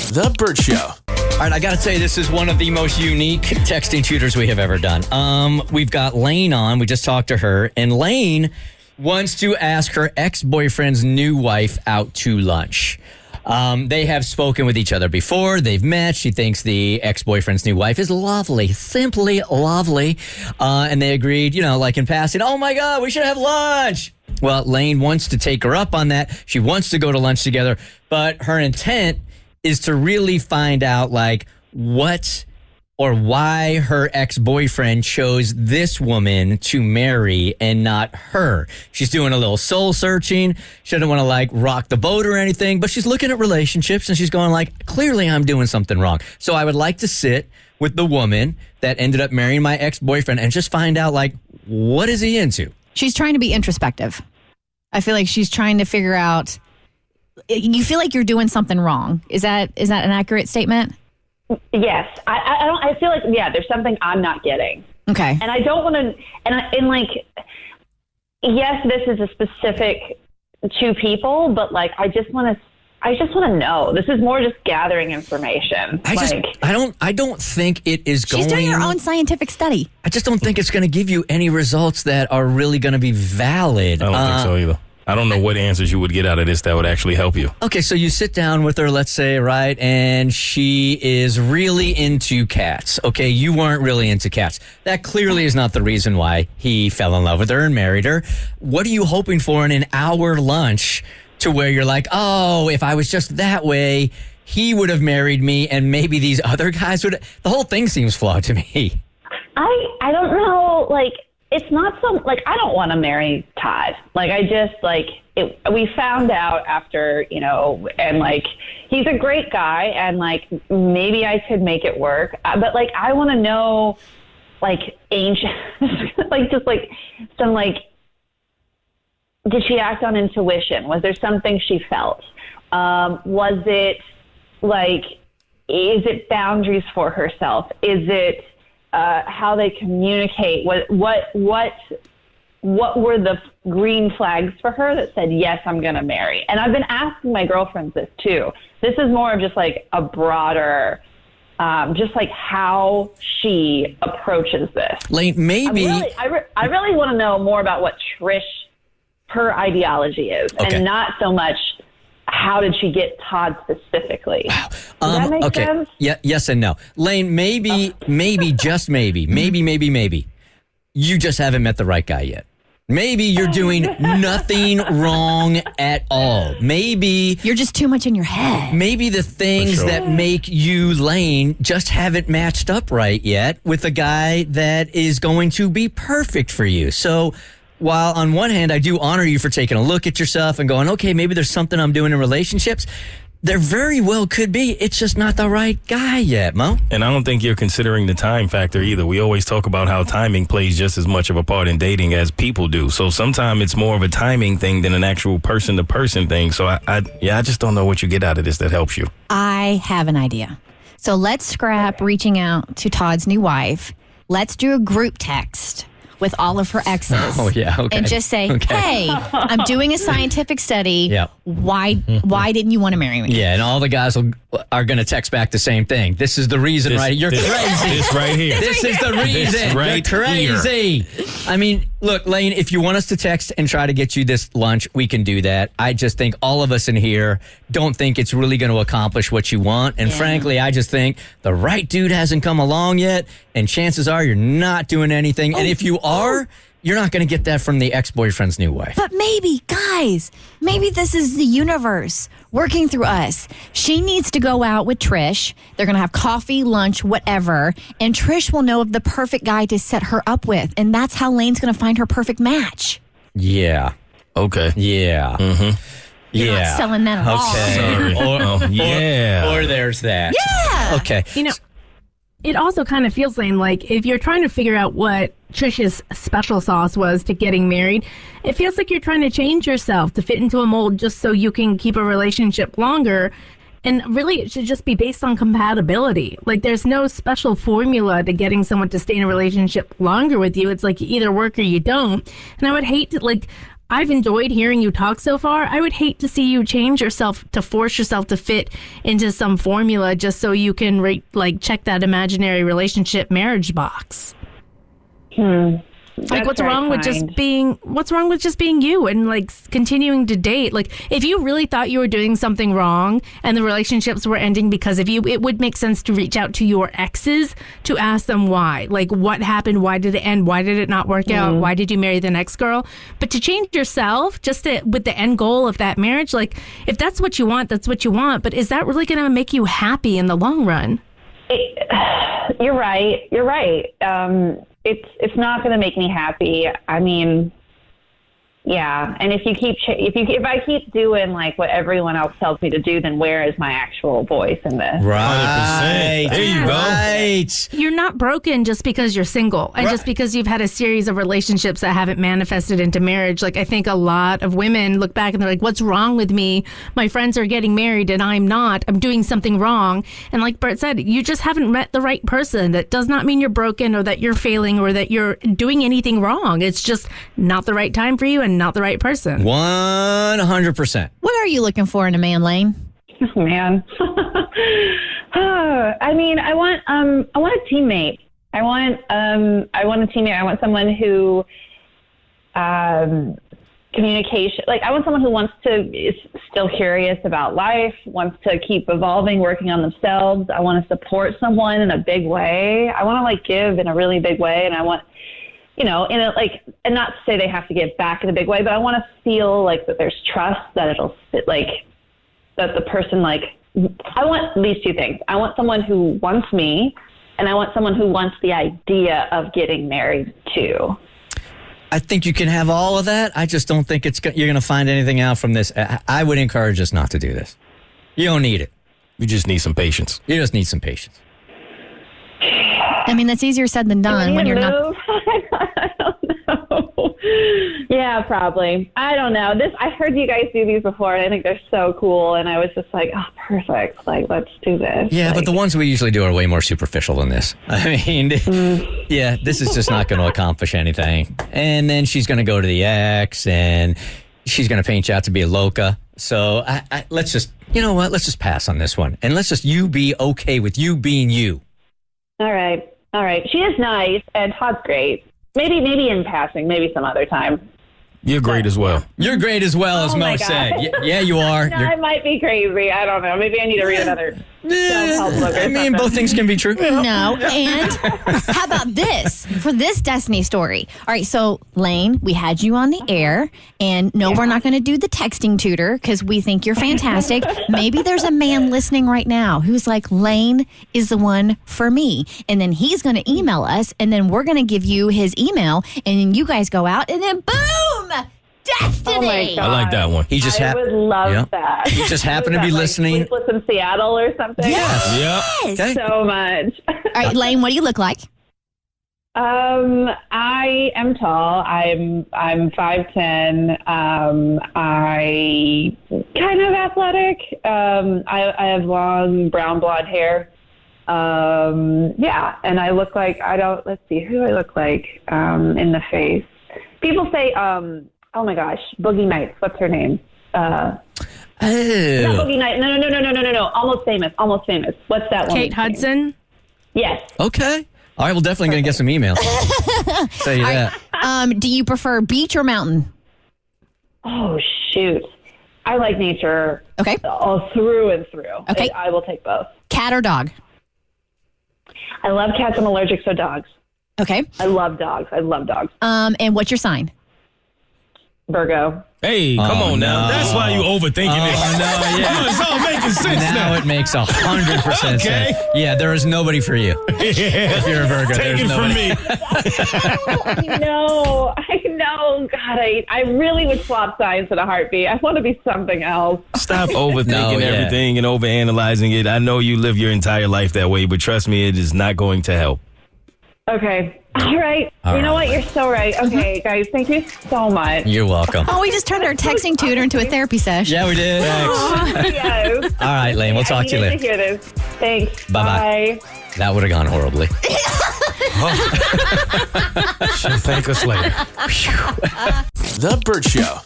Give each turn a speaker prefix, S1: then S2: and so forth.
S1: The Bert Show.
S2: All right, I got to tell you, this is one of the most unique texting tutors we have ever done. We've got Lane on. We just talked to her, and Lane wants to ask her ex-boyfriend's new wife out to lunch. They have spoken with each other before. They've met. She thinks the ex-boyfriend's new wife is lovely, simply lovely. And they agreed, like in passing, oh my God, we should have lunch. Well, Lane wants to take her up on that. She wants to go to lunch together, but her intent is to really find out what or why her ex-boyfriend chose this woman to marry and not her. She's doing a little soul searching. She doesn't want to rock the boat or anything, but she's looking at relationships and she's going clearly I'm doing something wrong. So I would like to sit with the woman that ended up marrying my ex-boyfriend and just find out what is he into?
S3: She's trying to be introspective. I feel like she's trying to figure out. You feel like you're doing something wrong. Is that an accurate statement?
S4: Yes. I feel like, there's something I'm not getting.
S3: Okay.
S4: And I don't want to, yes, this is a specific two people, but I just want to know. This is more just gathering information.
S2: I don't think it is going.
S3: She's doing her own scientific study.
S2: I just don't think it's going to give you any results that are really going to be valid.
S1: I don't think so either. I don't know what answers you would get out of this that would actually help you.
S2: Okay, so you sit down with her, let's say, right, and she is really into cats. Okay, you weren't really into cats. That clearly is not the reason why he fell in love with her and married her. What are you hoping for in an hour lunch to where you're oh, if I was just that way, he would have married me and maybe these other guys would? The whole thing seems flawed to me.
S4: I don't know, it's not so, I don't want to marry Todd. We found out after, and he's a great guy and maybe I could make it work. But I want to know, ancient, did she act on intuition? Was there something she felt? Was it is it boundaries for herself? Is it, how they communicate? What were the green flags for her that said, yes, I'm going to marry? And I've been asking my girlfriends this too. This is more of just a broader, just how she approaches this.
S2: Lane, maybe.
S4: I really want to know more about what Trish, her ideology is, and not so much how did she get Todd specifically?
S2: Wow.
S4: Does that make sense?
S2: Yeah, yes and no. Lane, maybe, just maybe, you just haven't met the right guy yet. Maybe you're doing nothing wrong at all. Maybe
S3: you're just too much in your head.
S2: Maybe the things that make you Lane just haven't matched up right yet with a guy that is going to be perfect for you. So while on one hand, I do honor you for taking a look at yourself and going, okay, maybe there's something I'm doing in relationships. There very well could be. It's just not the right guy yet, Mo.
S1: And I don't think you're considering the time factor either. We always talk about how timing plays just as much of a part in dating as people do. So sometimes it's more of a timing thing than an actual person-to-person thing. So I just don't know what you get out of this that helps you.
S3: I have an idea. So let's scrap reaching out to Todd's new wife. Let's do a group text with all of her exes.
S2: Oh, yeah, okay.
S3: And just say, hey, I'm doing a scientific study.
S2: Yeah.
S3: Why didn't you want to marry me?
S2: Yeah, and all the guys are going to text back the same thing. This is the reason, right? You're crazy.
S1: This right here.
S2: This is the reason.
S1: Right
S2: You're crazy.
S1: Here.
S2: I mean, look, Lane, if you want us to text and try to get you this lunch, we can do that. I just think all of us in here don't think it's really going to accomplish what you want. And frankly, I just think the right dude hasn't come along yet. And chances are you're not doing anything. And if you are, you're not going to get that from the ex-boyfriend's new wife.
S3: But maybe, guys, maybe this is the universe working through us. She needs to go out with Trish. They're going to have coffee, lunch, whatever. And Trish will know of the perfect guy to set her up with. And that's how Lane's going to find her perfect match.
S2: Yeah.
S1: Okay.
S2: Yeah.
S1: Mm-hmm.
S3: You're not selling that at all.
S1: Sorry.
S2: Or there's that.
S3: Yeah.
S2: Okay.
S5: It also kind of feels like if you're trying to figure out what Trish's special sauce was to getting married, it feels like you're trying to change yourself to fit into a mold just so you can keep a relationship longer. And really, it should just be based on compatibility. There's no special formula to getting someone to stay in a relationship longer with you. It's you either work or you don't. And I would hate to, I've enjoyed hearing you talk so far. I would hate to see you change yourself to force yourself to fit into some formula just so you can check that imaginary relationship marriage box. Like, what's wrong with just being you and continuing to date? Like, if you really thought you were doing something wrong and the relationships were ending because of you, it would make sense to reach out to your exes to ask them why. Like, what happened? Why did it end? Why did it not work out? Why did you marry the next girl? But to change yourself with the end goal of that marriage, like, if that's what you want, that's what you want. But is that really going to make you happy in the long run?
S4: You're right. It's not going to make me happy. I mean, yeah. And if I keep doing what everyone else tells me to do, then where is my actual voice in this?
S1: Right. 100%. There you go.
S2: Right.
S5: You're not broken just because you're single and just because you've had a series of relationships that haven't manifested into marriage. Like, I think a lot of women look back and they're like, what's wrong with me? My friends are getting married and I'm not. I'm doing something wrong. And like Bert said, you just haven't met the right person. That does not mean you're broken or that you're failing or that you're doing anything wrong. It's just not the right time for you and not the right person.
S2: 100%.
S3: What are you looking for in a man, Lane?
S4: Oh, man. I mean, I want a teammate. I want a teammate. I want someone who communication. I want someone who is still curious about life, wants to keep evolving, working on themselves. I want to support someone in a big way. I want to give in a really big way, and I want. And not to say they have to give back in a big way, but I want to feel that there's trust, that it'll fit, that the person, I want these two things. I want someone who wants me, and I want someone who wants the idea of getting married too.
S2: I think you can have all of that. I just don't think you're going to find anything out from this. I would encourage us not to do this. You don't need it.
S1: You just need some patience.
S2: You just need some patience.
S3: I mean, that's easier said than done when you're not.
S4: I don't know. Yeah, probably. I don't know. I heard you guys do these before, and I think they're so cool. And I was just like, oh, perfect. Let's do this.
S2: Yeah, but the ones we usually do are way more superficial than this. I mean, yeah, this is just not going to accomplish anything. And then she's going to go to the ex, and she's going to paint you out to be a loca. So let's just, you know what? Let's just pass on this one, and let's just you be okay with you being you.
S4: All right. She is nice, and Todd's great. Maybe in passing, maybe some other time.
S1: You're great as well.
S2: You're great as well, as Mo said. Yeah, you are.
S4: No, I might be crazy. I don't know. Maybe I need to read another self-help book or something.
S2: Both things can be true.
S3: No. And how about this for this Destiny story? All right. So, Lane, we had you on the air. And no, we're not going to do the texting tutor because we think you're fantastic. Maybe there's a man listening right now who's like, Lane is the one for me. And then he's going to email us. And then we're going to give you his email. And then you guys go out. And then boom! Destiny.
S4: Oh my God.
S1: I like that one.
S4: I would love that.
S2: He just happened to be listening.
S4: Sleepless in Seattle or something.
S3: Yes.
S1: Yep.
S2: Okay.
S4: So much.
S3: All right, Lane, what do you look like?
S4: I am tall. I'm 5'10". I kind of athletic. I have long brown blonde hair. Yeah, and I look like let's see, who do I look like in the face? People say, oh my gosh, Boogie Nights. What's her name? Not Boogie Nights. No. Almost famous. What's that one?
S5: Kate Hudson?
S4: Yes.
S2: Okay. All right, we're definitely going to get some emails. Say that.
S3: Do you prefer beach or mountain?
S4: Oh, shoot. I like nature.
S3: Okay.
S4: All through and through.
S3: Okay.
S4: I will take both.
S3: Cat or dog?
S4: I love cats. I'm allergic to dogs.
S3: Okay.
S4: I love dogs.
S3: And what's your sign?
S4: Virgo.
S1: Hey, come on now. That's why you overthinking it.
S2: Oh, no, yeah.
S1: It's all making sense now.
S2: Now it makes 100% sense. Yeah, there is nobody for you. If you're a Virgo,
S1: Take
S2: there's
S1: it
S2: nobody.
S1: from me.
S4: I know. God, I really would swap signs in a heartbeat. I want to be something else.
S1: Stop overthinking
S2: yeah.
S1: everything and overanalyzing it. I know you live your entire life that way, but trust me, it is not going to help.
S4: Okay. All right. You know what? You're so right. Okay, guys, thank you so much.
S2: You're welcome.
S3: Oh, we just turned our texting tutor into a therapy session.
S2: Yeah, we did.
S4: Yes.
S2: All right, Lane, we'll talk to you
S4: I
S2: later.
S4: need to hear this. Thanks.
S2: Bye-bye.
S4: Bye.
S2: That would have gone horribly.
S1: She'll thank us later.
S6: The Bert Show.